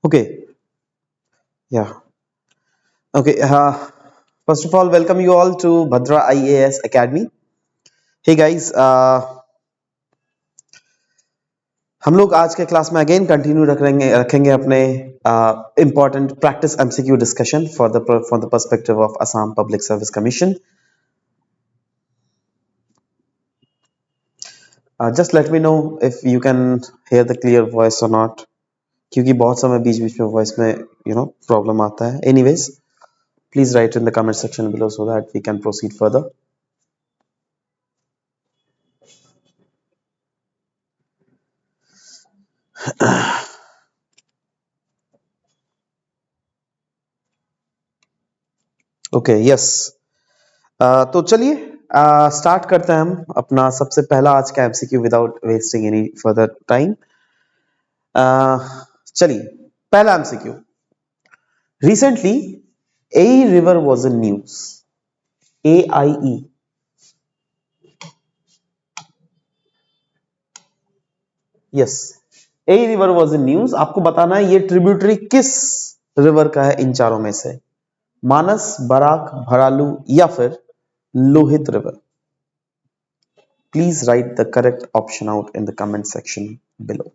Okay, yeah. Okay. First of all, welcome you all to Bhadra IAS Academy. Hey guys, हम लोग आज के class में again continue रखेंगे अपने important practice MCQ discussion for the perspective of Assam public service commission. Just let me know if you can here the clear voice और not, क्योंकि बहुत समय बीच बीच में वॉइस में प्रॉब्लम आता है. Anyways, please write in the comment section below so that we can proceed further. Okay, yes. तो चलिए स्टार्ट करते हैं हम अपना सबसे पहला आज का MCQ without wasting any further time. चलिए, पहला MCQ. Recently a river was in news. AIE. Yes, a river was in news. आपको बताना है ये ट्रिब्यूटरी किस रिवर का है इन चारों में से. मानस, बराक, भरालू या फिर Lohit river. Please write the correct option out in the comment section below.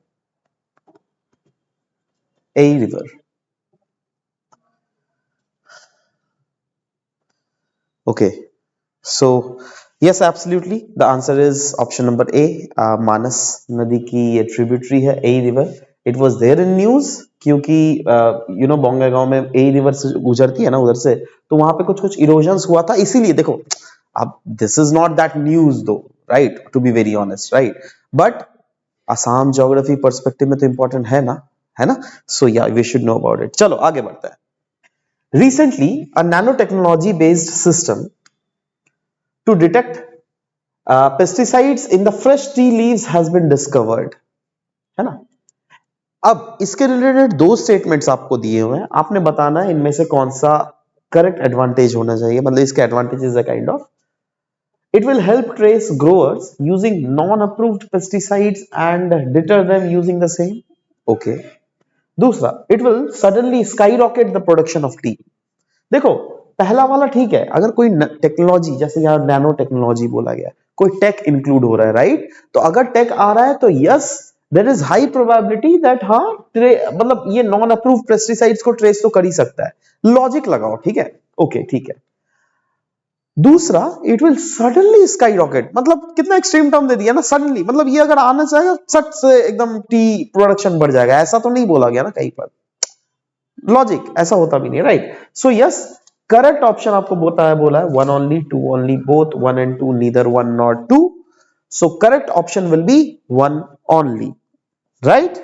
A river. Okay, so yes, absolutely the answer is option number A. मानस नदी की ये ट्रिब्यूटरी है A river. It was there in news क्योंकि बोंगईगांव में A river से गुजरती है ना उधर से, तो वहां पे कुछ कुछ इरोजन्स हुआ था, इसीलिए देखो. अब this is not that news though, right, to be very honest, right, but Assam geography perspective में तो इंपॉर्टेंट है ना. सो या we should know about it. चलो आगे बढ़ते हैं. Recently, a nanotechnology based system to detect pesticides in the fresh tea leaves has been discovered. है ना. अब इसके रिलेटेड दो स्टेटमेंट्स आपको दिए हुए हैं, आपने बताना है इनमें से कौन सा करेक्ट एडवांटेज होना चाहिए, मतलब इसके एडवांटेजेस है kind of. It will help trace growers using non-approved pesticides and deter them using the same. Okay. दूसरा, it will suddenly skyrocket the production of tea. देखो, पहला वाला ठीक है, अगर कोई टेक्नोलॉजी, जैसे यहाँ नैनो टेक्नोलॉजी बोला गया, कोई टेक इंक्लूड हो रहा है, राइट, तो अगर टेक आ रहा है तो yes, there is high probability that हाँ मतलब ये नॉन अप्रूव्ड पेस्टिसाइड्स को ट्रेस तो कर ही सकता है. लॉजिक लगाओ, ठीक है. ओके, ठीक है. दूसरा, it will suddenly sky rocket, मतलब कितना एक्सट्रीम टर्म दे दिया ना, सडनली, मतलब ये अगर आना चाहेगा सट से एकदम टी प्रोडक्शन बढ़ जाएगा, ऐसा तो नहीं बोला गया ना कहीं पर. लॉजिक ऐसा होता भी नहीं, right. So yes, correct option आपको बोला है one only, two only, both one and two, neither one not two. So correct option will be one only, right.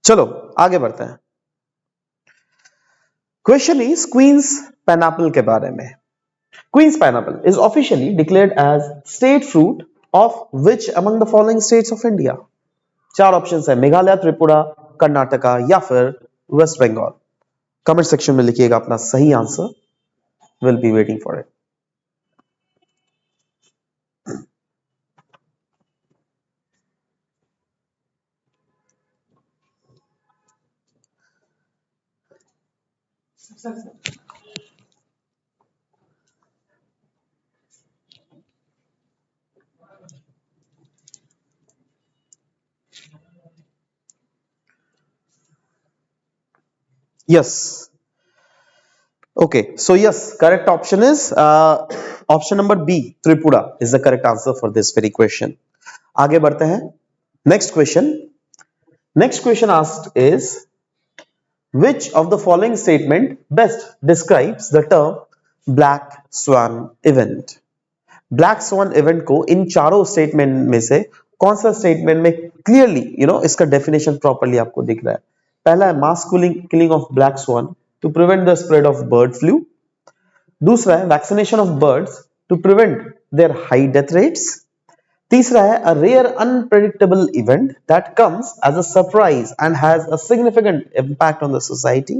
चलो आगे बढ़ते हैं. क्वेश्चन इज क्वींस पाइनएप्पल के बारे में. Queen's pineapple is officially declared as state fruit of which among the following states of India? चार options है, मेघालय, त्रिपुरा, कर्नाटका या फिर वेस्ट बंगाल. कमेंट सेक्शन में लिखिएगा अपना सही answer. Will be waiting for it. Yes. Okay. So yes, correct option is option number B. Tripura is the correct answer for this very question. आगे बढ़ते हैं. Next question. Next question asked is, which of the following statement best describes the term black swan event? Black swan event को इन चारों statement में से कौन सा स्टेटमेंट में क्लियरली इसका डेफिनेशन प्रॉपर्ली आपको दिख रहा है? पहला है mass killing of black swan to prevent the spread of bird flu. दूसरा है vaccination of birds to prevent their high death rates. तीसरा है a rare unpredictable event that comes as a surprise and has a significant impact on the society.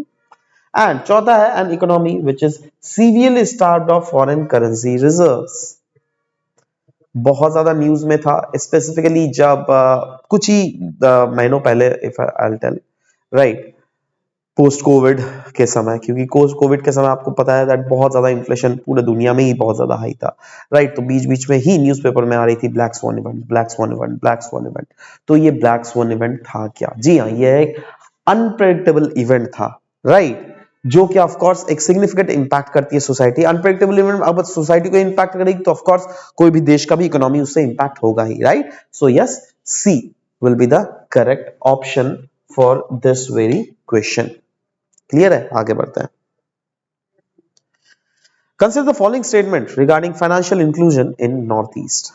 And चौथा है an economy which is severely starved of foreign currency reserves. बहुत ज्यादा news में था, specifically जब कुछ ही महीनों पहले, if I tell, right, post Covid के समय, क्योंकि पोस्ट कोविड के समय आपको पता है दैट बहुत ज्यादा इन्फ्लेशन पूरे दुनिया में ही बहुत ज्यादा हाई था, राइट। तो बीच बीच में ही न्यूज़पेपर में आ रही थी black sworn event, black sworn event, black sworn event. तो ये ब्लैक स्वॉन इवेंट था क्या? जी हाँ, ये एक अनप्रेडिक्टेबल इवेंट था, राइट, जो कि ऑफ कोर्स एक सिग्निफिकेंट इंपैक्ट करती है सोसाइटी। अनप्रेडिक्टेबल इवेंट अब सोसाइटी को इंपैक्ट करेगी तो ऑफ कोर्स कोई भी देश का भी इकोनॉमी उससे इंपैक्ट होगा ही, right. So yes, C will be the correct option for this very question. Clear है? आगे बढ़ते हैं। Consider the following statement regarding financial inclusion in north east.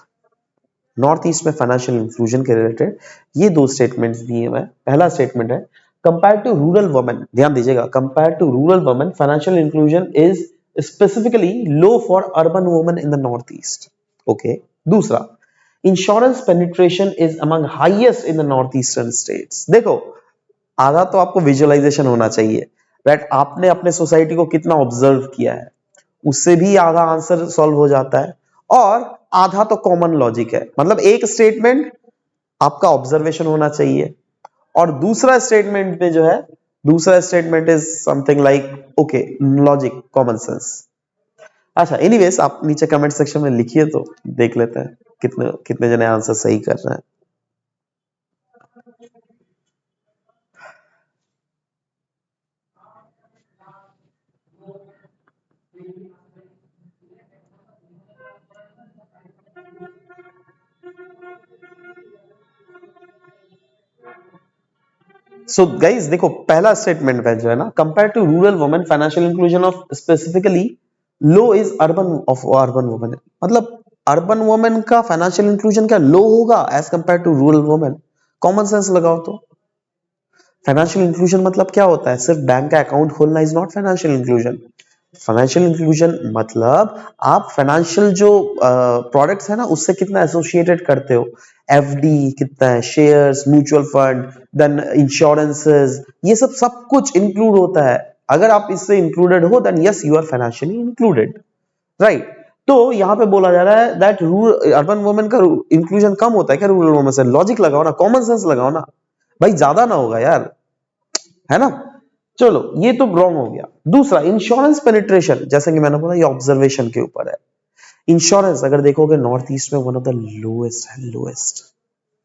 North east में फाइनेंशियल इंक्लूजन के रिलेटेड ये दो स्टेटमेंट्स दिए हुए हैं। पहला स्टेटमेंट है, कंपेयर टू रूरल वुमेन, ध्यान दीजिएगा, compare to rural women financial inclusion is specifically low for urban women in the north east. Okay. दूसरा, insurance penetration is among highest in the north eastern states. देखो, आधा तो आपको visualisation होना चाहिए, right, आपने अपने सोसाइटी को कितना ऑब्जर्व किया है, उससे भी आधा आंसर सॉल्व हो जाता है। और आधा तो कॉमन लॉजिक है, मतलब एक स्टेटमेंट आपका ऑब्जर्वेशन होना चाहिए, और दूसरा स्टेटमेंट में जो है, दूसरा statement is something like okay, logic, common sense. अच्छा, एनीवेज, आप नीचे कमेंट सेक्शन में लिखिए तो देख लेते हैं कितने कितने जने आंसर सही कर रहे हैं। सो गाइज देखो, पहला स्टेटमेंट में जो है ना, compare to rural women financial inclusion of specifically low is urban of urban women, मतलब अर्बन वुमेन का फाइनेंशियल इंक्लूजन क्या लो होगा as compare to rural women? Common sense लगाओ तो। फाइनेंशियल इंक्लूजन मतलब क्या होता है? सिर्फ बैंक का अकाउंट खोलना is not financial inclusion. Financial inclusion मतलब आप फाइनेंशियल जो प्रोडक्ट्स है ना, उससे कितना एसोसिएटेड करते हो, एफडी कितना है, shares, mutual fund, then insurances, ये सब सब कुछ इंक्लूड होता है। अगर आप इससे इंक्लूडेड हो then yes, you are financially included, right. तो यहां पे बोला जा रहा है दैट अर्बन वुमेन का इंक्लूजन कम होता है क्या रूरल वुमेन से? लॉजिक लगाओ ना, कॉमन सेंस लगाओ ना भाई, ज्यादा ना होगा यार, है ना। चलो, ये तो रॉन्ग हो गया। दूसरा, इंश्योरेंस पेनिट्रेशन, जैसे कि मैंने बोला, ये ऑब्जर्वेशन के ऊपर है। इंश्योरेंस अगर देखोगे नॉर्थ ईस्ट में वन ऑफ द लोएस्ट है, लोएस्ट।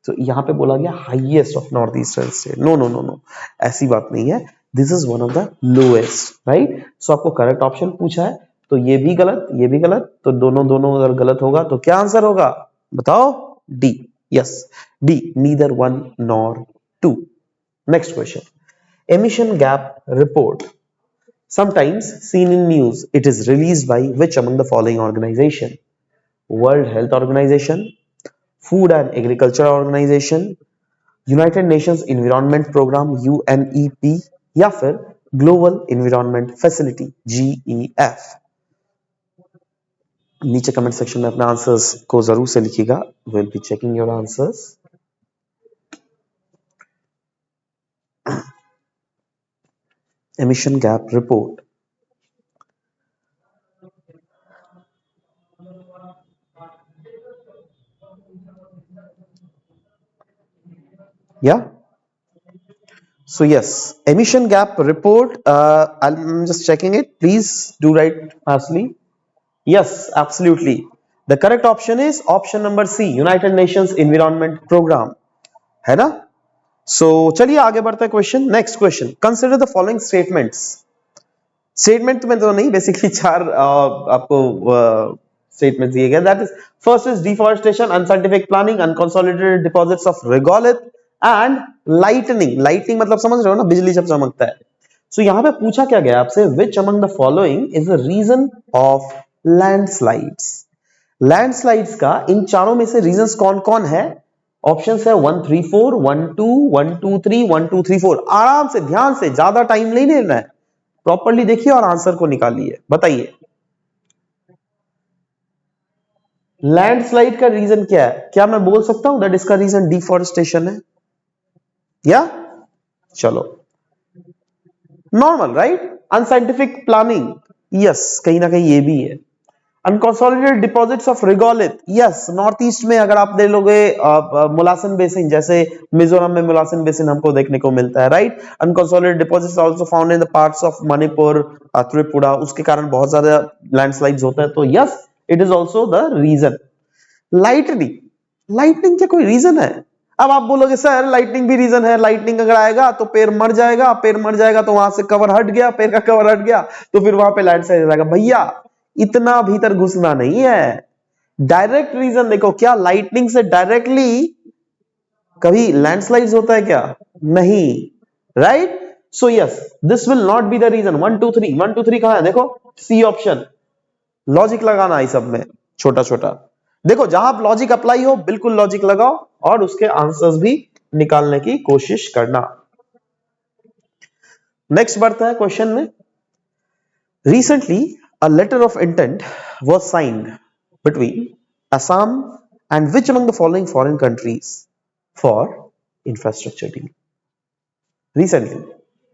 तो यहां पे बोला गया highest of north eastern state. No no no no, ऐसी बात नहीं है, this is one of the lowest, right. So आपको करेक्ट ऑप्शन पूछा है, तो ये भी गलत, ये भी गलत, तो दोनों दोनों अगर गलत होगा तो क्या आंसर होगा बताओ? D. Yes, D, neither one nor two. Next question, emission gap report, sometimes seen in news, it is released by which among the following organization? World Health Organization, Food and Agriculture Organization, United Nations Environment Program UNEP, या फिर Global Environment Facility GEF? नीचे comment section में अपने answers को जरूर से लिखिएगा, will be checking your answers. emission gap report, yeah. So yes, emission gap report. I'm just checking it. Please do write fastly. Yes, absolutely. The correct option is option number C, United Nations Environment Program. है ना? So चलिए आगे बढ़ते हैं question. Next question, consider the following statements. Statement में तो नहीं, basically चार आपको स्टेटमेंट दिए गए। That is, first is deforestation, unscientific planning, unconsolidated deposits of regolith and lightning. Lightning मतलब समझ रहे हो ना, बिजली जब चमकता है। सो यहां पे पूछा क्या गया आपसे, which among the following is the reason of landslides. Landslides का इन चारों में से रीजंस कौन कौन है? ऑप्शन है 1 3 4, 1 2, 1 2 3, 1 2 3 4। आराम से, ध्यान से, ज्यादा टाइम नहीं लेना है, प्रॉपर्ली देखिए और आंसर को निकालिए। बताइए, लैंडस्लाइड का रीजन क्या है? क्या मैं बोल सकता हूं दैट इसका रीजन डिफॉरेस्टेशन है? या चलो, normal, right, unscientific planning, yes, कहीं ना कहीं ये भी है। Unconsolidated deposits of regolith, yes, north east में अगर आप दे लोगे मोलासन बेसिन, जैसे मिजोरम में मोलासन बेसिन हमको देखने को मिलता है, right. Unconsolidated deposits also found in the parts of Manipur, Tripura, उसके कारण बहुत ज्यादा लैंडस्लाइड्स होते हैं, तो yes, it is also the reason. Lightning, lightning क्या कोई रीजन है? अब आप बोलोगे सर लाइटनिंग भी रीजन है, लाइटनिंग अगर आएगा तो पेड़ मर जाएगा, पेड़ मर जाएगा तो वहां से कवर हट गया, पेड़ का कवर हट गया तो फिर वहां पे लैंडस्लाइड आएगा। भैया इतना भीतर घुसना नहीं है, डायरेक्ट रीजन देखो। क्या लाइटनिंग से डायरेक्टली कभी लैंडस्लाइड्स होता है क्या? नहीं, right. So yes, this will not be the reason. 1 2 3, 1 2 3 कहां है? देखो सी ऑप्शन। लॉजिक लगाना है सब में, छोटा छोटा देखो, जहां लॉजिक अप्लाई हो बिल्कुल लॉजिक लगाओ और उसके आंसर्स भी निकालने की कोशिश करना। नेक्स्ट बढ़ता है क्वेश्चन में। Recently a letter of intent was signed between Assam and which among the following foreign countries for infrastructure deal? Recently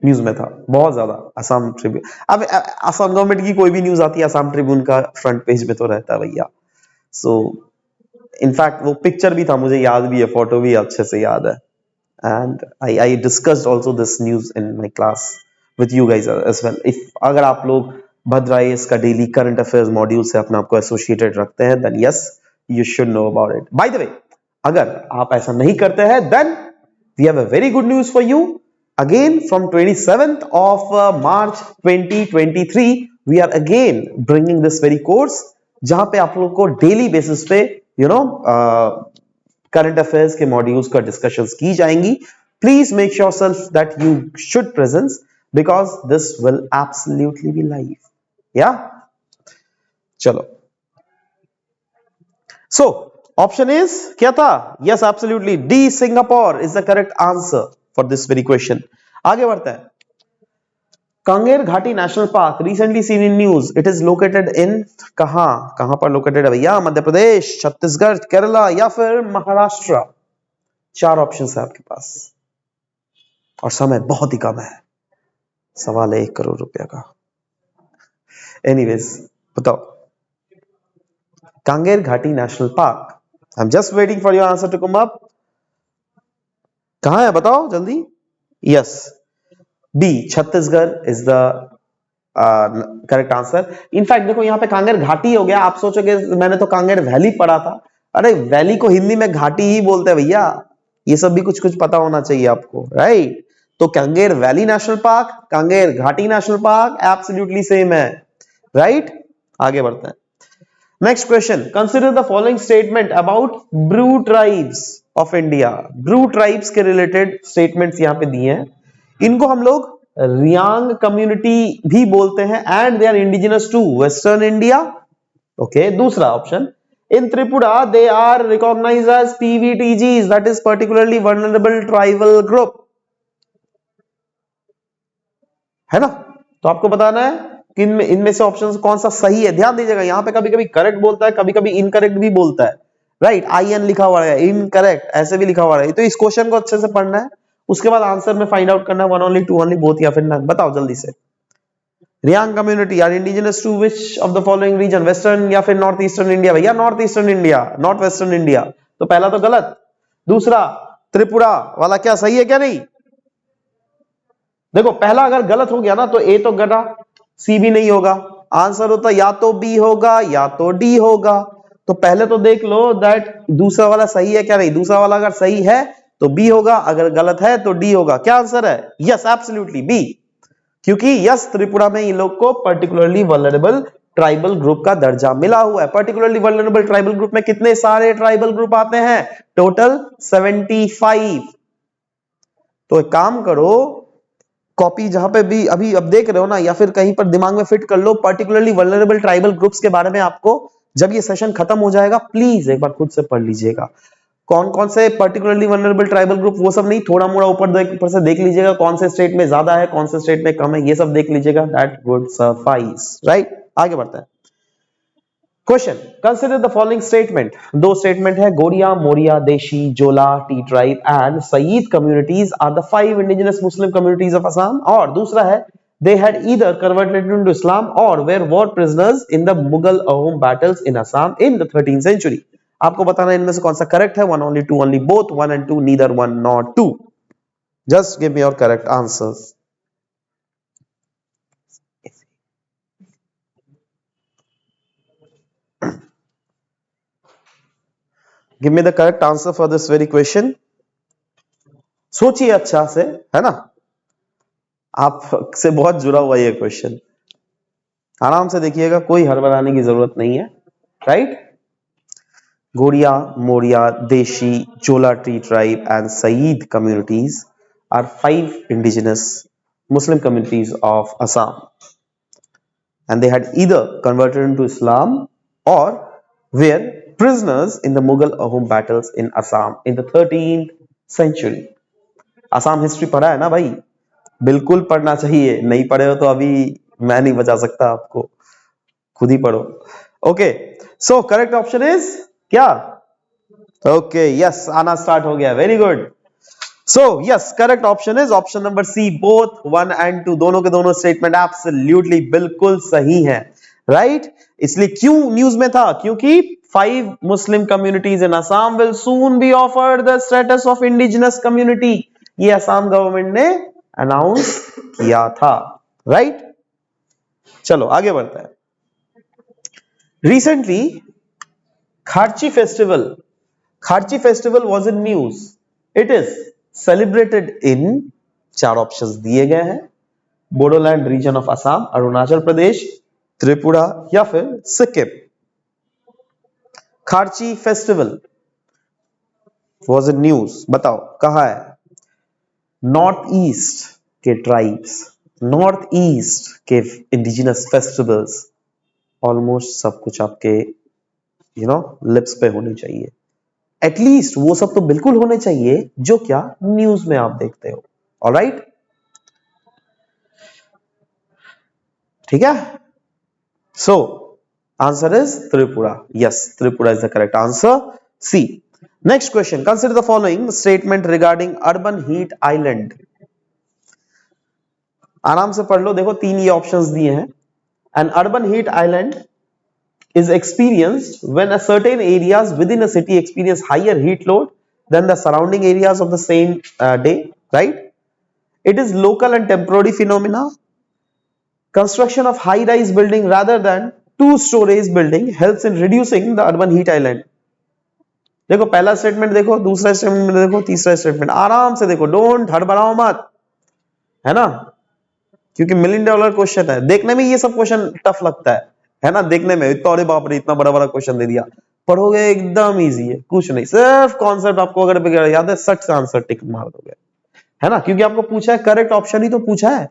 news में था बहुत ज्यादा, असम ट्रिब्यून। अब असम गवर्नमेंट की कोई भी न्यूज आती है असम ट्रिब्यून का फ्रंट पेज में तो रहता है भैया। सो इनफैक्ट वो पिक्चर भी था, मुझे याद भी है, फोटो भी अच्छे से याद है। And I discussed also this news in my class with you guys as well. If अगर आप लोग भद्रा आईएएस का डेली करंट अफेयर्स मॉड्यूल से अपने आपको एसोसिएटेड रखते हैं, then yes you should know about it. By the way, अगर आप ऐसा नहीं करते हैं, then we have a very good news for you. Again from 27th of March 2023 we are again bringing this very course, जहां पे आप लोगों को डेली बेसिस पे करंट अफेयर्स के मॉड्यूल्स का डिस्कशंस की जाएंगी। Please make sure self that you should presence because this will absolutely be live. या चलो, सो ऑप्शन इज क्या था? Yes, absolutely D, Singapore is the correct answer for this very question. आगे बढ़ते हैं। Kanger Ghati national park recently seen in news, it is located in, कहां पर located है भैया? मध्य प्रदेश, छत्तीसगढ़, केरला या फिर महाराष्ट्र? 4 ऑप्शन है आपके पास और समय बहुत ही कम है, सवाल है 1 करोड़ रुपया का। एनीवेज बताओ, Kanger Ghati national park, I am just waiting for your answer to come up. कहां है बताओ जल्दी। Yes, B, Chhattisgarh is the correct answer. In fact देखो यहाँ पे कांगेर घाटी हो गया, आप सोचोगे मैंने तो कांगेर वैली पढ़ा था। अरे वैली को हिंदी में घाटी ही बोलते हैं भैया, ये सब भी कुछ कुछ पता होना चाहिए आपको, राइट। तो Kanger valley national park, Kanger Ghati national park absolutely same है, राइट। आगे बढ़ते हैं। Next question, consider the following statement about Bru tribes of India. Bru tribes के रिलेटेड स्टेटमेंट्स यहां पे दिए हैं। इनको हम लोग रियांग कम्युनिटी भी बोलते हैं and they are indigenous to western India. Okay, दूसरा option, in Tripura they are recognised as PVTGs, that is particularly vulnerable tribal group, है ना। तो आपको बताना है कि इनमें से ऑप्शन कौन सा सही है। ध्यान दीजिएगा, यहां पे कभी कभी करेक्ट बोलता है, कभी कभी इनकरेक्ट भी बोलता है, राइट। IN लिखा हुआ है, इनकरेक्ट ऐसे भी लिखा हुआ है। तो इस क्वेश्चन को अच्छे से पढ़ना है, उसके बाद आंसर में फाइंड आउट करना है, 1 ओनली, 2 ओनली, बोथ या फिर नन। बताओ जल्दी से। Riang community are indigenous to which of the following region, western या फिर नॉर्थ ईस्टर्न इंडिया? भैया north eastern India, north western India. तो पहला तो गलत, दूसरा त्रिपुरा वाला क्या सही है क्या नहीं? देखो पहला अगर गलत हो गया ना तो ए तो गड़ा, सी भी नहीं होगा, आंसर होता या तो बी होगा या तो डी होगा। तो पहले तो देख लो दैट दूसरा वाला सही है क्या नहीं। दूसरा वाला अगर सही है तो बी होगा, अगर गलत है तो डी होगा। क्या आंसर है? यस, एब्सोल्युटली बी, क्योंकि यस त्रिपुरा में इन लोग को पर्टिकुलरली वल्नरेबल ट्राइबल ग्रुप का दर्जा मिला हुआ है। पर्टिकुलरली वल्नरेबल ट्राइबल ग्रुप में कितने सारे ट्राइबल ग्रुप आते हैं? टोटल 75। तो एक काम करो, कॉपी जहां पे भी अभी अब देख रहे हो ना, या फिर कहीं पर दिमाग में फिट कर लो, पर्टिकुलरली वल्नरेबल ट्राइबल ग्रुप्स के बारे में आपको जब ये सेशन खत्म हो जाएगा प्लीज एक बार खुद से पढ़ लीजिएगा। कौन कौन से पर्टिकुलरली वल्नरेबल ट्राइबल ग्रुप, वो सब नहीं, थोड़ा मोड़ा ऊपर से देख लीजिएगा, कौन से स्टेट में ज्यादा है, कौन से स्टेट में कम है, ये सब देख लीजिएगा, दैट वुड सफाइस, राइट। आगे बढ़ते हैं। Question, consider the following statement. 2 statement है, Goria, Moria, Deshi, Jola, tea tribe and Syed communities are the 5 indigenous Muslim communities of Assam. और दूसरा है, they had either converted into Islam or were war prisoners in the Mughal Ahom battles in Assam in the 13th century. आपको बताना है इनमें से कौन सा करेक्ट है, one only, two only, both, one and two, neither one not two. Just give me your correct answers. Give me the correct answer for this very question. सोचिए अच्छा से, है ना, आपसे बहुत जुड़ा हुआ ये क्वेश्चन. आराम से देखिएगा, कोई हड़बड़ाने की जरूरत नहीं है. Right? Goria, Moria, Deshi, Chola Tree tribe and Said communities are 5 indigenous Muslim communities of Assam, and they had either converted into Islam or were prisoners in the Mughal Ahom battles in Assam in the 13th century. Assam history पढ़ा है ना भाई? बिल्कुल पढ़ना चाहिए. नहीं पढ़े हो तो अभी मैं नहीं बचा सकता आपको, खुद ही पढ़ो. Okay, so correct option is क्या? ओके, यस, आना स्टार्ट हो गया. Very good. So yes, correct option is option number C, both 1 and 2. दोनों के दोनों स्टेटमेंट एब्सोल्युटली बिल्कुल सही है. राइट? इसलिए क्यों न्यूज में था? क्योंकि 5 मुस्लिम communities in Assam will soon be offered the status of indigenous community. ये असम गवर्नमेंट ने अनाउंस किया था. राइट? चलो आगे बढ़ते हैं. Recently Kharchi festival was in news. It is celebrated in, 4 options दिए गए हैं, बोडोलैंड रीजन ऑफ असम, अरुणाचल प्रदेश, त्रिपुरा या फिर Sikkim. Kharchi festival was in news. बताओ कहां है? नॉर्थ ईस्ट के ट्राइब्स, नॉर्थ ईस्ट के इंडिजिनस फेस्टिवल्स, ऑलमोस्ट सब कुछ आपके लिप्स पे होनी चाहिए. एटलीस्ट वो सब तो बिल्कुल होने चाहिए जो क्या न्यूज में आप देखते हो. ऑलराइट? ठीक है. So answer is Tripura. Yes, Tripura is the correct answer. C. Next question. Consider the following statement regarding urban heat island. आराम से पढ़ लो. देखो 3 ये ऑप्शंस दिए हैं. N urban heat island is experienced when a certain areas within a city experience higher heat load than the surrounding areas of the same day. Right? It is local and temporary phenomena. Construction of high rise building rather than 2 stories building helps in reducing the urban heat island. देखो पहला statement देखो, दूसरा statement देखो, तीसरा statement. आराम से देखो, don't हड़बड़ाओ मत, है ना, क्योंकि $1 मिलियन क्वेश्चन है. देखने में ये सब क्वेश्चन टफ लगता है ना, देखने में इतना, अरे बाप रे इतना बड़ा बड़ा क्वेश्चन दे दिया. पढ़ोगे एकदम इजी है, कुछ नहीं, सिर्फ कॉन्सेप्ट आपको अगर याद है, सट से आंसर टिक मार दोगे, है ना, क्योंकि आपको पूछा है, करेक्ट ऑप्शन ही तो पूछा है.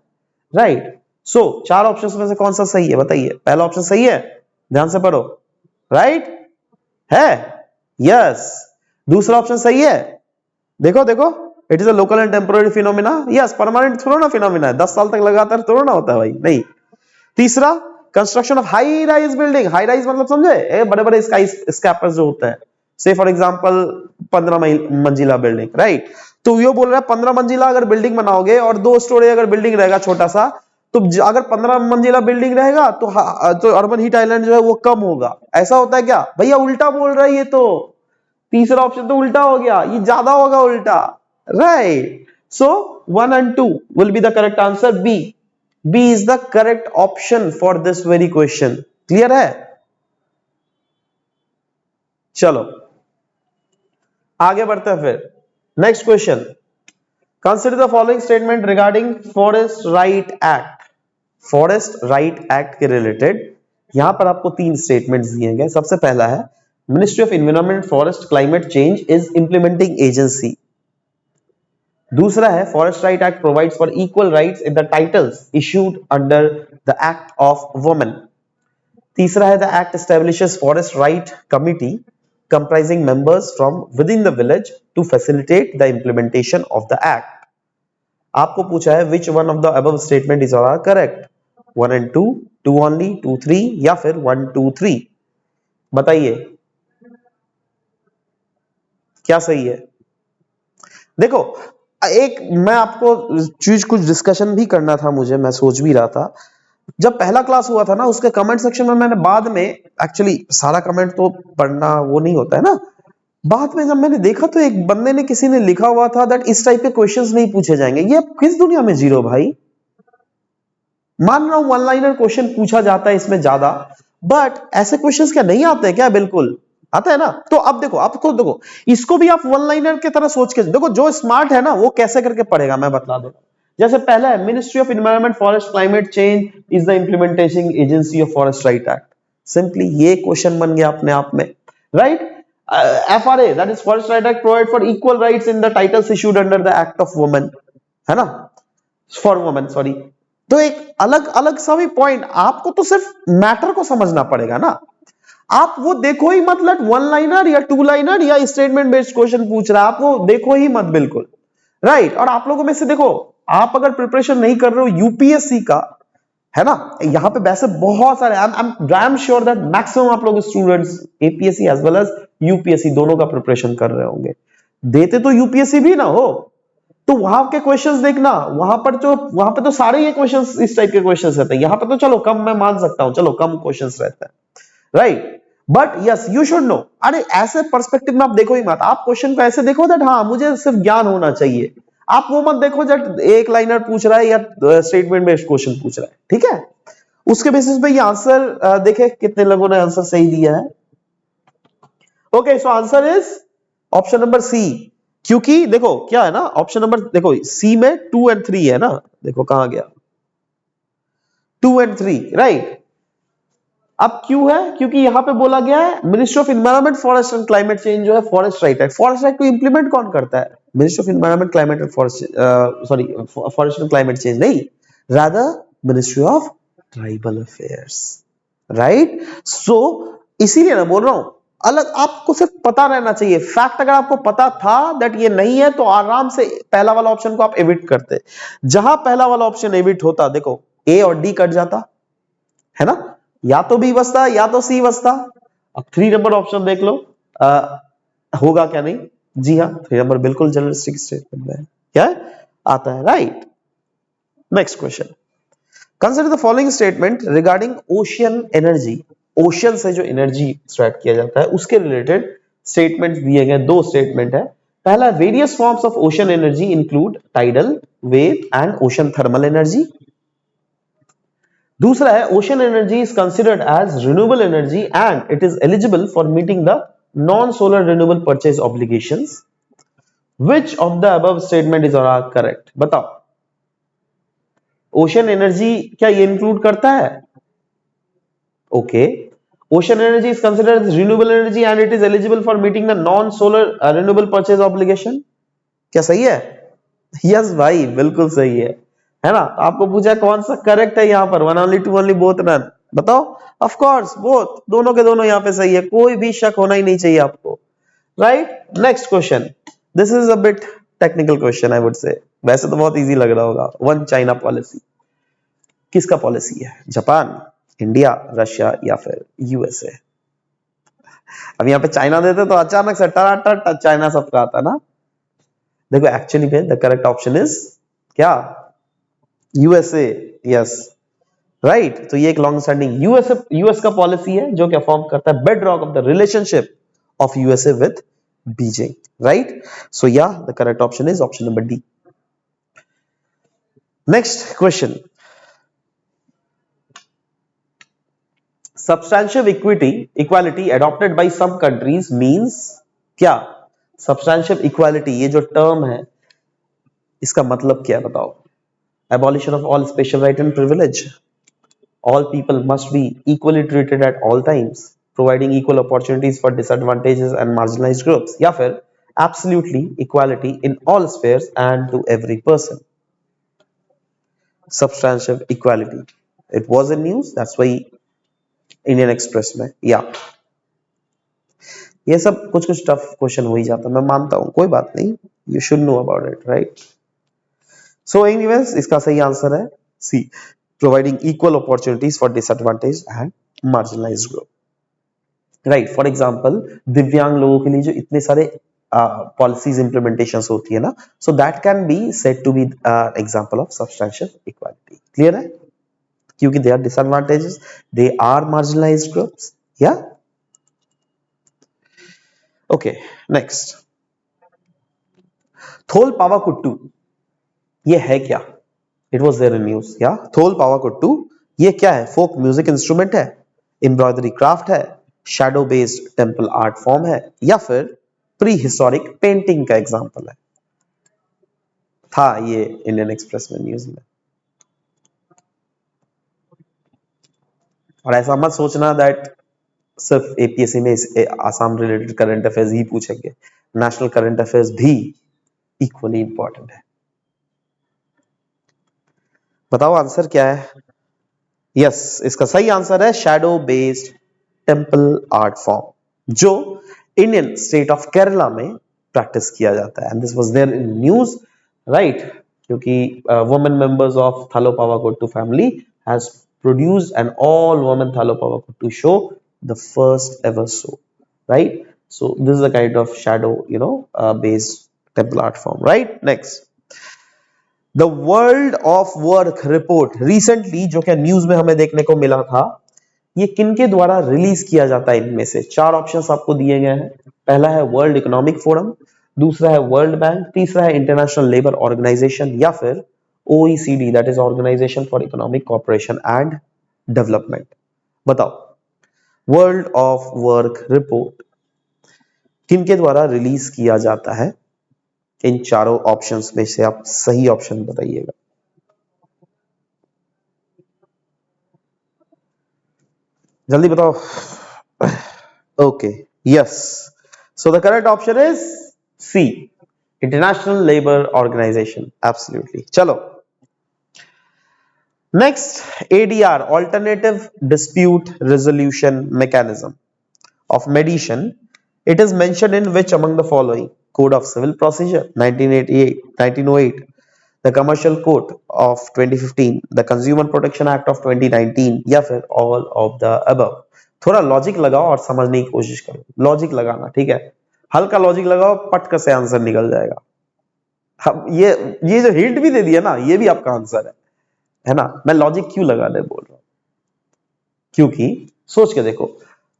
राइट? सो 4 ऑप्शंस में से कौन सा सही है बताइए? पहला ऑप्शन सही है, ध्यान से पढ़ो. राइट है? यस. दूसरा ऑप्शन सही है, देखो देखो, it is a local and temporary phenomena. Yes, permanent थोड़ा ना फिनोमिना है, 10 साल तक लगातार थोड़ा ना होता है भाई, नहीं. तीसरा, construction of high rise building. High rise मतलब समझे, बड़े बड़े स्काई स्कैपर्स जो होते हैं, से फॉर एग्जांपल 15 मंजिला बिल्डिंग. राइट? तो ये बोल रहा है 15 मंजिला अगर बिल्डिंग बनाओगे और 2 स्टोरी अगर बिल्डिंग रहेगा छोटा सा, तो अगर 15 मंजिला बिल्डिंग रहेगा तो अर्बन हीट आइलैंड जो है वो कम होगा. ऐसा होता है क्या भैया? उल्टा बोल रहा है ये तो. तीसरा ऑप्शन तो उल्टा हो गया, ये ज्यादा होगा उल्टा. Right? So 1 and 2 will be the correct answer. B is the correct option for this very question. Clear है? चलो आगे बढ़ते हैं फिर. Next question. Consider the following statement regarding forest right act. Forest right act के related यहां पर आपको 3 स्टेटमेंट्स दिए गए. सबसे पहला है, ministry of environment, forest, climate change is implementing agency. दूसरा है, forest right act provides for equal rights in the titles issued under the act of women. तीसरा है, the act establishes forest right committee comprising members from within the village to facilitate the implementation of the act. आपको पूछा है which one of the above statement is all correct? 1 and 2, 2 only, 2 3 या फिर 1 2 3. बताइए क्या सही है? देखो एक मैं आपको चीज कुछ डिस्कशन भी करना था मुझे, मैं सोच भी रहा था जब पहला क्लास हुआ था ना, उसके कमेंट सेक्शन में मैंने बाद में, एक्चुअली सारा कमेंट तो पढ़ना वो नहीं होता है ना, बाद में जब मैंने देखा तो एक बंदे ने, किसी ने लिखा हुआ था दैट इस टाइप के क्वेश्चंस नहीं पूछे जाएंगे। ये अब किस दुनिया में जीरो भाई? मान रहा हूं वन लाइनर क्वेश्चन पूछा जाता है इसमें ज्यादा, बट ऐसे क्वेश्चंस क्या नहीं आते हैं क्या? बिल्कुल आता है ना। तो अब देखो, आपको देखो, इसको भी आप वन लाइनर की तरह सोच के देखो, जो स्मार्ट है ना वो कैसे करके पढ़ेगा मैं बता दूं। जैसे पहला है, ministry of environment forest climate change is the implementation agency of forest right act. Simply ये क्वेश्चन बन गया अपने आप में, right. FRA, that is Forest Right Act, provide for equal rights in the titles issued under the Act of Women, है ना, for women, sorry. तो एक अलग अलग सा भी पॉइंट, आपको तो सिर्फ मैटर को समझना पड़ेगा ना। आप वो देखो ही मत, लट वन लाइनर या टू लाइनर या स्टेटमेंट बेस्ड क्वेश्चन पूछ रहा है, आप वो देखो ही मत, बिल्कुल राइट। और आप लोगों में से देखो, आप अगर प्रिपरेशन नहीं कर रहे हो यूपीएससी का, है ना, यहाँ पे वैसे बहुत सारे, I am sure that maximum आप लोग students APSC as well as UPSC दोनों का प्रिपरेशन कर रहे होंगे। देते तो यूपीएससी भी ना हो, तो वहां के क्वेश्चंस देखना, वहां पे तो सारे ये क्वेश्चंस इस टाइप के क्वेश्चंस रहते हैं। यहाँ पे तो चलो कम, मैं मान सकता हूं, चलो कम क्वेश्चंस रहते हैं, right. But yes, you should no. अरे ऐसे पर्सपेक्टिव में आप देखो ही मत, आप क्वेश्चन को ऐसे देखो दैट हाँ मुझे सिर्फ ज्ञान होना चाहिए। आप वो मत देखो दैट एक लाइनर पूछ रहा है या स्टेटमेंट बेस्ड क्वेश्चन पूछ रहा है, ठीक है। उसके बेसिस पे ये आंसर देखे कितने लोगों ने आंसर सही दिया है। Okay, so answer is option number C. क्योंकि देखो क्या है ना, ऑप्शन नंबर देखो सी में 2 और 3 है ना, देखो कहां गया 2 और 3, राइट। अब क्यों है? क्योंकि यहां पे बोला गया है ministry of environment forest and climate change जो है forest right act, forest right को इंप्लीमेंट कौन करता है? Ministry of environment climate and forest, sorry forest and climate change नहीं, rather ministry of tribal affairs, right. So इसीलिए ना बोल रहा हूं, अलग आपको सिर्फ पता रहना चाहिए फैक्ट। अगर आपको पता था दैट ये नहीं है तो आराम से पहला वाला ऑप्शन को आप एविट करते। जहां पहला वाला ऑप्शन एविट होता, देखो ए और डी कट जाता है ना, या तो बी बचता या तो सी बचता। अब 3 नंबर ऑप्शन देख लो, होगा क्या नहीं। जी हाँ, 3 नंबर बिल्कुल जर्नलिस्टिक स्टेटमेंट में क्या है? आता है, right. Next question, consider the following statement regarding ocean energy. Ocean से जो एनर्जी एक्सट्रैक्ट किया जाता है उसके रिलेटेड स्टेटमेंट दिए गए, 2 स्टेटमेंट है। पहला, various forms of ocean energy include tidal, wave and ocean thermal energy. दूसरा है, ocean energy is considered as renewable energy and it is eligible for meeting the non solar renewable purchase obligations. Which of the above statement is correct? बताओ, ocean energy क्या ये include करता है? Okay, ocean energy is considered as renewable energy and it is eligible for meeting the non solar renewable purchase obligation. क्या सही है? Yes भाई, बिल्कुल सही है ना। आपको पूछा कौन सा करेक्ट है यहाँ पर, one only two only both none, बताओ। ऑफ कोर्स बोथ, दोनों के दोनों यहाँ पे सही है, कोई भी शक होना ही नहीं चाहिए आपको, right. Next question, this is a bit technical question I would say, वैसे तो बहुत इजी लग रहा होगा। वन चाइना पॉलिसी किसका पॉलिसी है? जापान, इंडिया, रशिया या फिर यूएसए? अब यहाँ पे चाइना देते तो अचानक से टराटट चाइना सबका आता ना। देखो एक्चुअली में द करेक्ट ऑप्शन इज क्या? USA, yes, right. तो ये एक लॉन्ग स्टैंडिंग यूएस का पॉलिसी है जो क्या फॉर्म करता है bedrock of the relationship of USA with Beijing, right. So या the correct option is option number D. Next question, substantial equality adopted by some countries means क्या? substantial equality ये जो टर्म है इसका मतलब क्या, बताओ। abolition of all special right and privilege, all people must be equally treated at all times, providing equal opportunities for disadvantaged and marginalized groups, या फिर absolutely equality in all spheres and to every person. substantial equality, it was in news, that's why Indian express में। या ये सब कुछ कुछ tough question हो ही जाता, मैं मानता हूं, कोई बात नहीं, you should know about it, right. So anyways इसका सही आंसर है C, providing equal opportunities for disadvantage and marginalised group, right. For example दिव्यांग लोगों के लिए जो इतने सारे पॉलिसीज इंप्लीमेंटेशंस होती है ना, so that can be said to be example of substantial equality. Clear है? क्योंकि they are disadvantages, they are marginalised groups. Yeah okay, next, Thol Pavakoothu, ये है क्या? It was there in news. Yeah Thol Pavakoothu ये क्या है? फोक म्यूजिक इंस्ट्रूमेंट है, embroidery craft है, shadow based temple art form है, या फिर प्री हिस्टोरिक पेंटिंग का एग्जाम्पल है? था ये इंडियन एक्सप्रेस में न्यूज में। और ऐसा मत सोचना दैट सिर्फ एपीएससी में आसाम रिलेटेड करंट अफेयर्स ही पूछेंगे, नेशनल करंट अफेयर्स भी इक्वली इंपॉर्टेंट है। बताओ आंसर क्या है? यस, इसका सही आंसर है shadow based temple art form, जो इंडियन स्टेट ऑफ केरला में प्रैक्टिस किया जाता है। And this was there in news, right? क्योंकि women members of Tholpavakoothu family has produced an all women Thalo Pawakutu show, the first ever show, right? So this is a kind of shadow, based temple art form, right? Next, the world of work report recently जो क्या news में हमें देखने को मिला था, ये किनके द्वारा रिलीज किया जाता है? इनमें से चार ऑप्शंस आपको दिए गए हैं। पहला है वर्ल्ड इकोनॉमिक फोरम, दूसरा है वर्ल्ड बैंक, तीसरा है इंटरनेशनल लेबर ऑर्गेनाइजेशन, या फिर OECD, that is organisation for economic cooperation and development. बताओ वर्ल्ड ऑफ वर्क रिपोर्ट किनके द्वारा रिलीज किया जाता है? इन चारों ऑप्शंस में से आप सही ऑप्शन बताइएगा। जल्दी बताओ। Okay, yes, so the correct option is C, international labour organisation. Absolutely. चलो next, ADR, Alternative Dispute Resolution Mechanism of mediation, it is mentioned in which among the following? Code of Civil Procedure 1908, the Commercial Code of 2015, the Consumer Protection Act of 2019, या फिर all of the above? थोड़ा logic लगाओ और समझने की कोशिश करो। Logic लगाना, ठीक है? हल्का लॉजिक लगाओ, पटक से आंसर निकल जाएगा। हम ये जो हिंट भी दे दिया ना, ये भी आपका आंसर है ना? मैं लॉजिक क्यों लगाने बोल रहा हूं? क्योंकि सोच के देखो,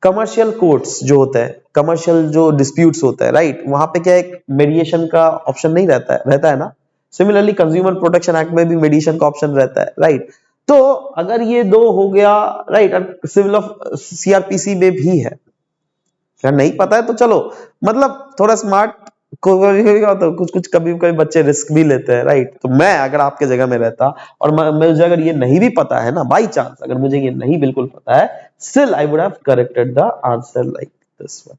कमर्शियल कोर्ट्स जो होता है, कमर्शियल जो डिस्प्यूट्स होता है, राइट, वहां पे क्या एक मेडिएशन का ऑप्शन नहीं रहता है ना? सिमिलरली कंज्यूमर प्रोटेक्शन एक्ट में भी मेडिएशन का ऑप्शन रहता है, राइट? तो अगर ये दो हो गया, राइट, सिविल ऑफ CRPC में भी है। क्या नहीं पता है तो चलो, मतलब थोड़ा स्मार्ट तो कुछ कभी कभी बच्चे रिस्क भी लेते हैं, राइट? तो मैं अगर आपके जगह में रहता और मुझे अगर ये नहीं भी पता है ना, बाई चांस अगर मुझे ये नहीं बिल्कुल पता है, still I would have corrected the answer like this one,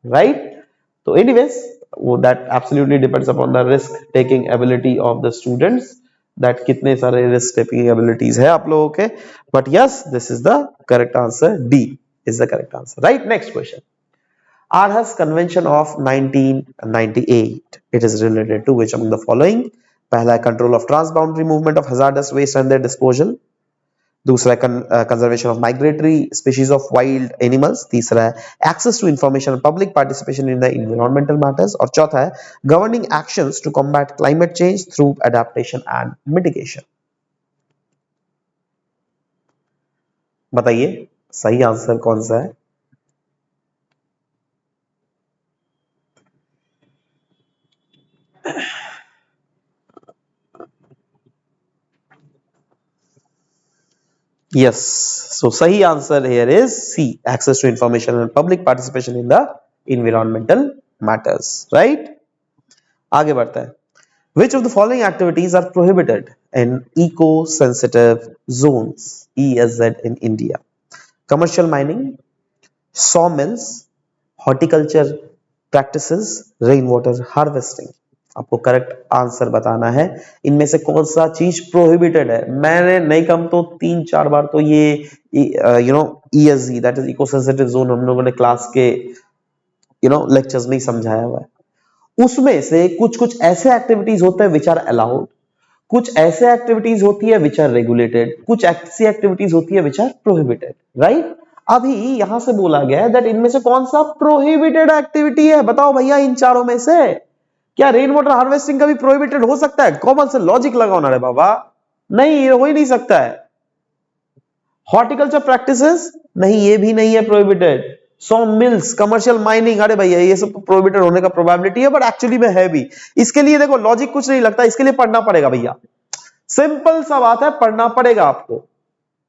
right? तो एनीवेज, वो that absolutely depends upon the risk taking ability of the students, that कितने सारे रिस्क टेकिंग एबिलिटीज है आप लोगों के। But yes, this is the correct answer, D is the correct answer, right? Next question, Aarhus Convention of 1998, it is related to which among the following? पहला है control of transboundary movement of hazardous waste and their disposal, दूसरा है conservation of migratory species of wild animals, तीसरा है access to information and public participation in the environmental matters, और चौथा है governing actions to combat climate change through adaptation and mitigation। बताइए सही answer कौन सा है? Yes, so सही answer here is C, access to information and public participation in the environmental matters, right? आगे बढ़ता है, which of the following activities are prohibited in eco-sensitive zones, ESZ, in India? Commercial mining, sawmills, horticulture practices, rainwater harvesting। आपको correct answer बताना है, इनमें से कौन सा चीज प्रोहिबिटेड है। मैंने नहीं कम तो 3-4 बार तो ये ESZ, that is eco sensitive zone, हम लोगों ने क्लास के लेक्चर्स में ही समझाया हुआ है। उसमें से कुछ कुछ ऐसे एक्टिविटीज होते हैं विच आर अलाउड, कुछ ऐसे एक्टिविटीज होती है विच आर रेगुलेटेड, कुछ ऐसी एक्टिविटीज होती है विच आर प्रोहिबिटेड, राइट? अभी यहां से बोला गया है दैट इनमें से कौन सा प्रोहिबिटेड एक्टिविटी है, बताओ भैया इन चारों में से क्या रेन वाटर हार्वेस्टिंग का भी प्रोहिबिटेड हो सकता है? कॉमन से लॉजिक लगाओ ना रे बाबा, नहीं ये हो ही नहीं सकता है। हॉर्टिकल्चर प्रैक्टिसेस, नहीं ये भी नहीं है prohibited. Saw mills, commercial mining, अरे भैया ये सब प्रोहिबिटेड होने का प्रोबेबिलिटी है, बट एक्चुअली में है भी। इसके लिए देखो लॉजिक कुछ नहीं लगता, इसके लिए पढ़ना पड़ेगा भैया, सिंपल सा बात है, पढ़ना पड़ेगा आपको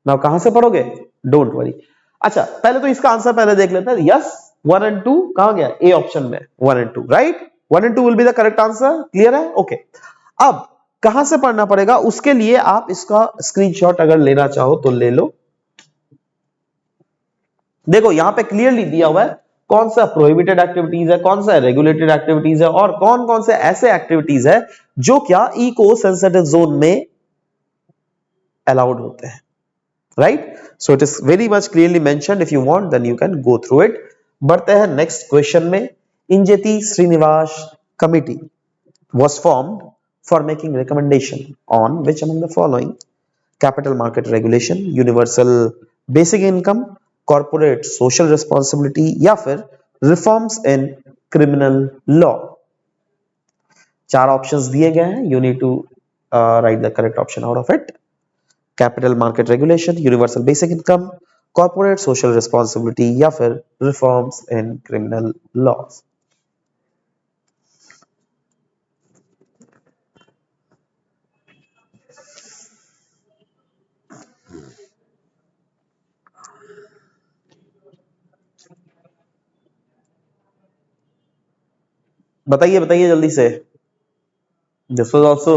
ना। कहां से पढ़ोगे, डोंट वरी। अच्छा पहले तो इसका आंसर पहले देख लेते हैं। यस 1 एंड 2 कहां गया, ए ऑप्शन में 1 and 2, right. 1 and 2 will be the correct answer, clear है, ओके। अब कहां से पढ़ना पड़ेगा, उसके लिए आप इसका स्क्रीनशॉट अगर लेना चाहो तो ले लो। देखो यहां पे क्लियरली दिया हुआ है कौन सा प्रोहिबिटेड एक्टिविटीज है, कौन सा रेगुलेटेड एक्टिविटीज है, और कौन कौन से ऐसे एक्टिविटीज है जो क्या इको सेंसिटिव जोन में अलाउड होते हैं, right? So it is very much clearly mentioned. If you want then you can go through it. बढ़ते हैं नेक्स्ट क्वेश्चन में। Injeti Srinivas committee was formed for making recommendation on which among the following: capital market regulation, universal basic income, corporate social responsibility या फिर reforms in criminal law। चार options दिए गए हैं, you need to write the correct option out of it. Capital market regulation, universal basic income, corporate social responsibility या फिर reforms in criminal laws. बताइए बताइए जल्दी से। This was also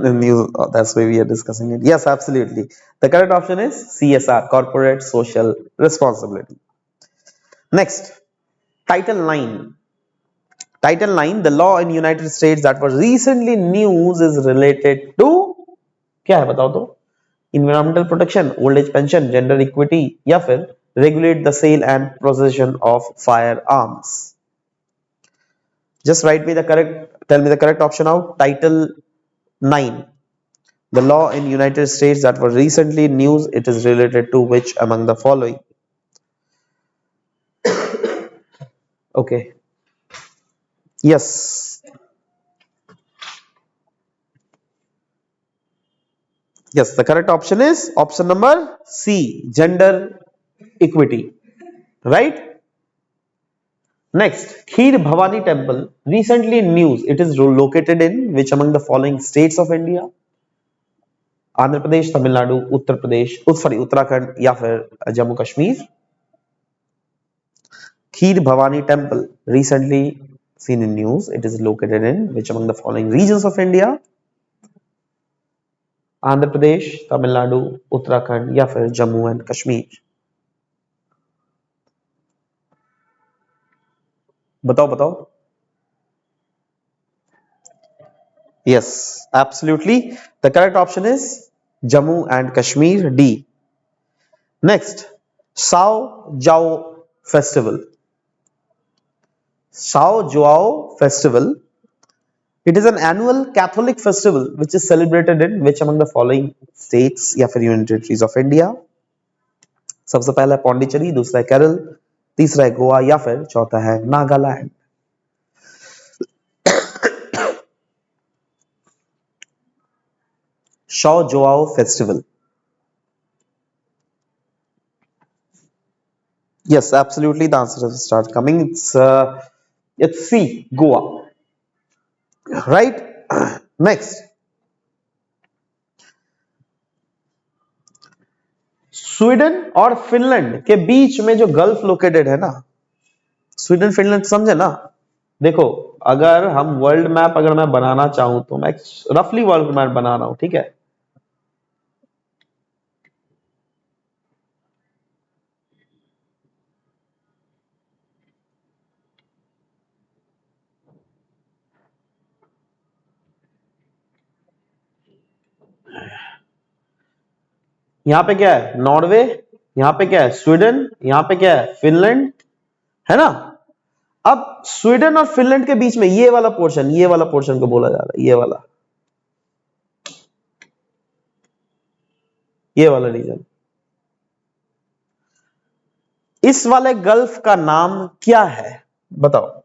the news. That's why we are discussing it. Yes, absolutely. The correct option is CSR, corporate social responsibility. Next, Title 9. Title 9, the law in United States that was recently news is related to, क्या है बताओ तो? Environmental protection, old age pension, gender equity या फिर regulate the sale and possession of firearms. Just write me the correct, tell me the correct option out. Title 9, the law in United States that was recently news, it is related to which among the following? Okay, yes, yes, the correct option is option number C, gender equity, right? Next, Kheer Bhavani temple recently news, it is located in which among the following states of India? Andhra Pradesh, Tamil Nadu, Uttar Pradesh, sorry Uttarakhand या फिर Jammu Kashmir. Kheer Bhavani temple recently seen in news, it is located in which among the following regions of India? Andhra Pradesh, Tamil Nadu, Uttarakhand या फिर Jammu and Kashmir. बताओ बताओ। Yes, absolutely. The correct option is Jammu and Kashmir, D. Next, Sao Jiao festival. Sao Jiao festival. It is an annual Catholic festival which is celebrated in which among the following states या फिर union territories of India? सबसे पहला है पौंडीचेरी, दूसरा है केरल, तीसरा है गोवा या फिर चौथा है Nagaland. Sao Joao festival. Yes, absolutely. The answer starts coming. It's C, Goa. Right. Next, Sweden और फिनलैंड के बीच में जो गल्फ लोकेटेड है ना, स्वीडन फिनलैंड समझे ना। देखो अगर हम वर्ल्ड मैप अगर मैं बनाना चाहूं तो मैं रफली वर्ल्ड मैप बना रहा हूं, ठीक है। यहाँ पे क्या है, नॉर्वे, यहाँ पे क्या है, स्वीडन, यहाँ पे क्या है, फिनलैंड, है ना। अब स्वीडन और फिनलैंड के बीच में ये वाला पोर्शन, ये वाला पोर्शन को बोला जा रहा है, ये वाला रीजन। इस वाले गल्फ का नाम क्या है, बताओ।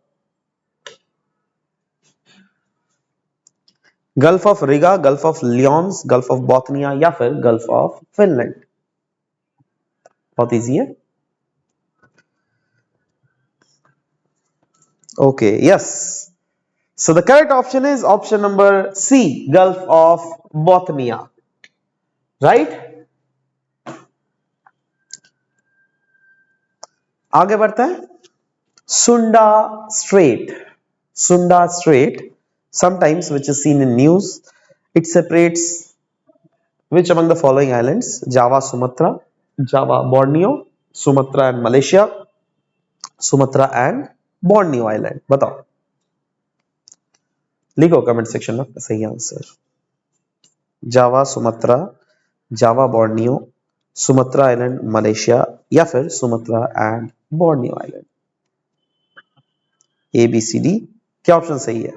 Gulf of Riga, gulf of lions, gulf of Bothnia या फिर गल्फ ऑफ फिनलैंड। बहुत इजी है। Okay, yes, so the correct option is option number C, Gulf of Bothnia, right? आगे बढ़ते हैं। Sunda Strait, Sunda Strait, sometimes which is seen in news, it separates which among the following islands? Java, Sumatra, Java, Borneo, Sumatra and Malaysia, Sumatra and Borneo Island। बताओ, लिखो comment section में सही answer. Java, Sumatra, Java, Borneo, Sumatra island, Malaysia या फिर Sumatra and Borneo island. A B C D, क्या option सही है?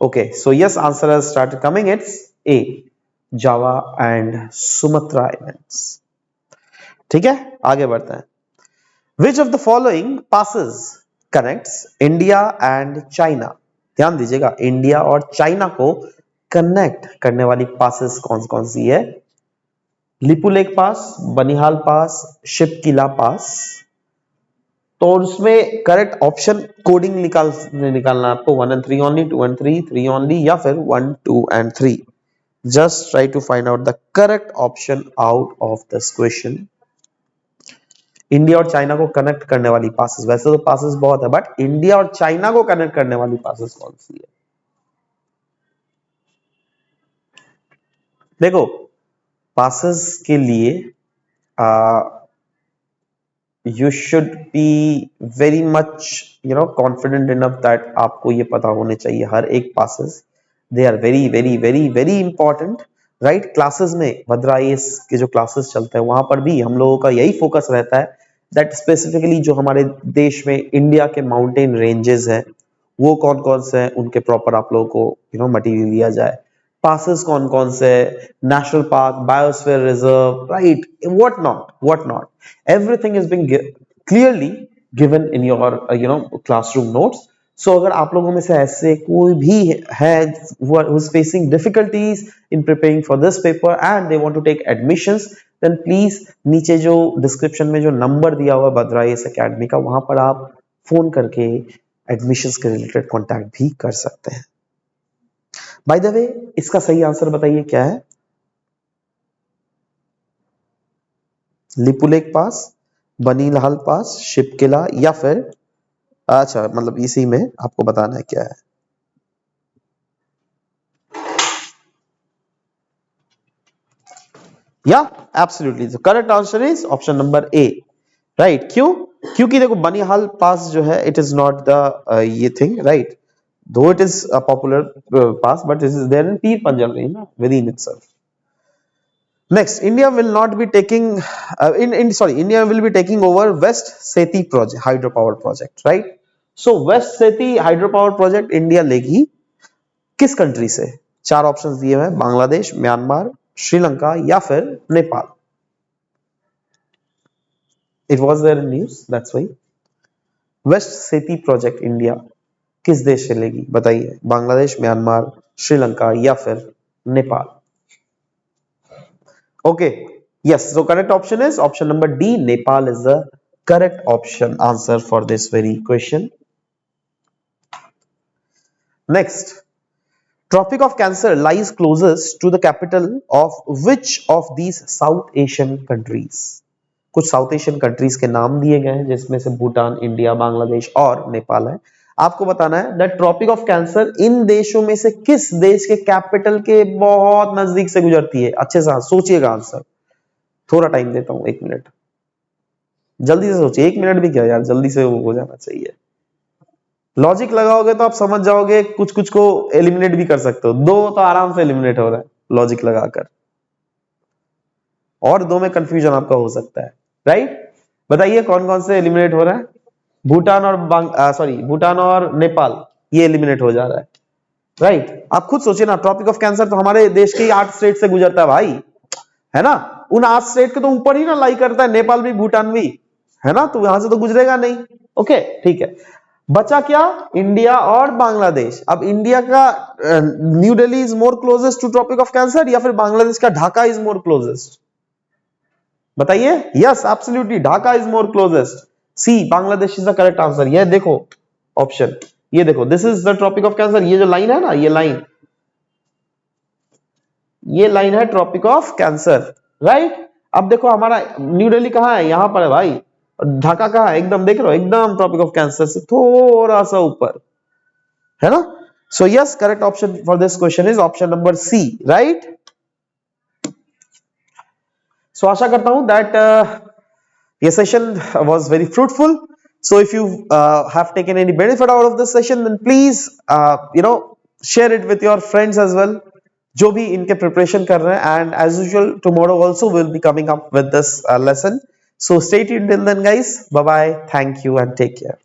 Okay, so yes, answer has started coming, it's A, Java and Sumatra islands. ठीक है, आगे बढ़ते हैं। Which of the following passes connects India and China? ध्यान दीजिएगा, इंडिया और चाइना को कनेक्ट करने वाली पासेस कौन कौन सी है? लिपुलेक पास, बनिहाल पास, शिपकिला पास। तो उसमें करेक्ट ऑप्शन कोडिंग निकालना आपको 1 and 3 ओनली, 2 and 3, 3 ओनली या फिर 1, 2 and 3। Just try to find out the correct option out of this question. India और चाइना को कनेक्ट करने वाली पासेस, वैसे तो पासेस बहुत है, बट इंडिया और चाइना को कनेक्ट करने वाली पासेस कौन सी है? देखो, पासेस के लिए you should be very much confident enough that आपको ये पता होने चाहिए हर एक passes, they are very very very very important, right? Classes में भद्रा IAS के जो क्लासेस चलते हैं वहां पर भी हम लोगों का यही फोकस रहता है that स्पेसिफिकली जो हमारे देश में इंडिया के माउंटेन रेंजेस हैं वो कौन कौन से हैं, उनके प्रॉपर आप लोगों को मटेरियल दिया जाए। पासेस कौन कौन से, national park, biosphere reserve, right, what not, everything is being clearly given in your classroom notes। so अगर आप लोगों में से ऐसे कोई भी है who is facing difficulties in preparing for this paper and they want to take admissions, then please नीचे जो डिस्क्रिप्शन में जो नंबर दिया हुआ है भद्रा IAS अकेडमी का, वहां पर आप फोन करके एडमिशंस के रिलेटेड कांटेक्ट भी कर सकते हैं। बाय द वे, इसका सही आंसर बताइए क्या है? लिपुलेक पास, बनिहाल पास, शिपकिला या फिर अच्छा मतलब इसी में आपको बताना है क्या है। या absolutely the correct answer is option number A, right. क्यों? क्योंकि देखो बनिहाल पास जो है इट इज नॉट द ये thing, right, though it is a popular pass, but this is there in Peer Panjal range within itself. Next, India will not be taking India will be taking over West Seti project, hydropower project, right? So West Seti hydropower project India लेगी किस country से? चार options दिए हुए हैं, Bangladesh, Myanmar, Sri Lanka या फिर Nepal. It was there in news, that's why। West Seti project India किस देश से लेगी बताइए? बांग्लादेश, म्यांमार, श्रीलंका या फिर Nepal. Okay, yes, so correct option is option number D, Nepal is the correct option answer for this very question. Next, tropic of cancer lies closest to the capital of which of these South Asian countries? कुछ South Asian countries के नाम दिए गए हैं जिसमें से Bhutan, India, Bangladesh और नेपाल है। आपको बताना है दैट ट्रॉपिक ऑफ कैंसर इन देशों में से किस देश के कैपिटल के बहुत नजदीक से गुजरती है? अच्छे से सोचिएगा आंसर, थोड़ा टाइम देता हूं, 1 मिनट, जल्दी से सोचिए। 1 मिनट भी क्या यार, जल्दी से हो जाना चाहिए। लॉजिक लगाओगे तो आप समझ जाओगे, कुछ कुछ को एलिमिनेट भी कर सकते हो। 2 तो आराम से एलिमिनेट हो रहा है लॉजिक लगाकर, और 2 में कंफ्यूजन आपका हो सकता है, राइट? बताइए कौन कौन से एलिमिनेट हो रहा है? भूटान और भूटान और नेपाल, ये एलिमिनेट हो जा रहा है, राइट? आप खुद सोचिए ना, ट्रॉपिक ऑफ कैंसर तो हमारे देश के 8 स्टेट से गुजरता है भाई, है ना? उन 8 स्टेट के तो ऊपर ही ना लाई करता है नेपाल भी, भूटान भी, है ना, तो यहां से तो गुजरेगा नहीं। ओके ठीक है, बचा क्या, इंडिया और बांग्लादेश। अब इंडिया का New Delhi is more closest to tropic of cancer या फिर बांग्लादेश का ढाका इज मोर क्लोजेस्ट, बताइए। Yes absolutely, Dhaka is more closest, C Bangladesh is the correct answer. ये देखो ऑप्शन, ये देखो, this is the tropic of cancer, ये जो लाइन है ना, ये लाइन है ट्रॉपिक ऑफ कैंसर, राइट। अब देखो हमारा न्यू दिल्ली कहाँ है, यहां पर है भाई, ढाका कहाँ है, एकदम देख रहे हो, एकदम ट्रॉपिक ऑफ कैंसर से थोड़ा सा ऊपर, है ना। So yes, correct option for this question is option number C, right. So आशा करता हूं दैट ये session was very fruitful. So if you have taken any benefit out of this session, then please share it with your friends as well, जो भी इनके preparation कर रहे हैं। And as usual, tomorrow also we'll be coming up with this lesson. So stay tuned till then, guys. Bye bye. Thank you and take care.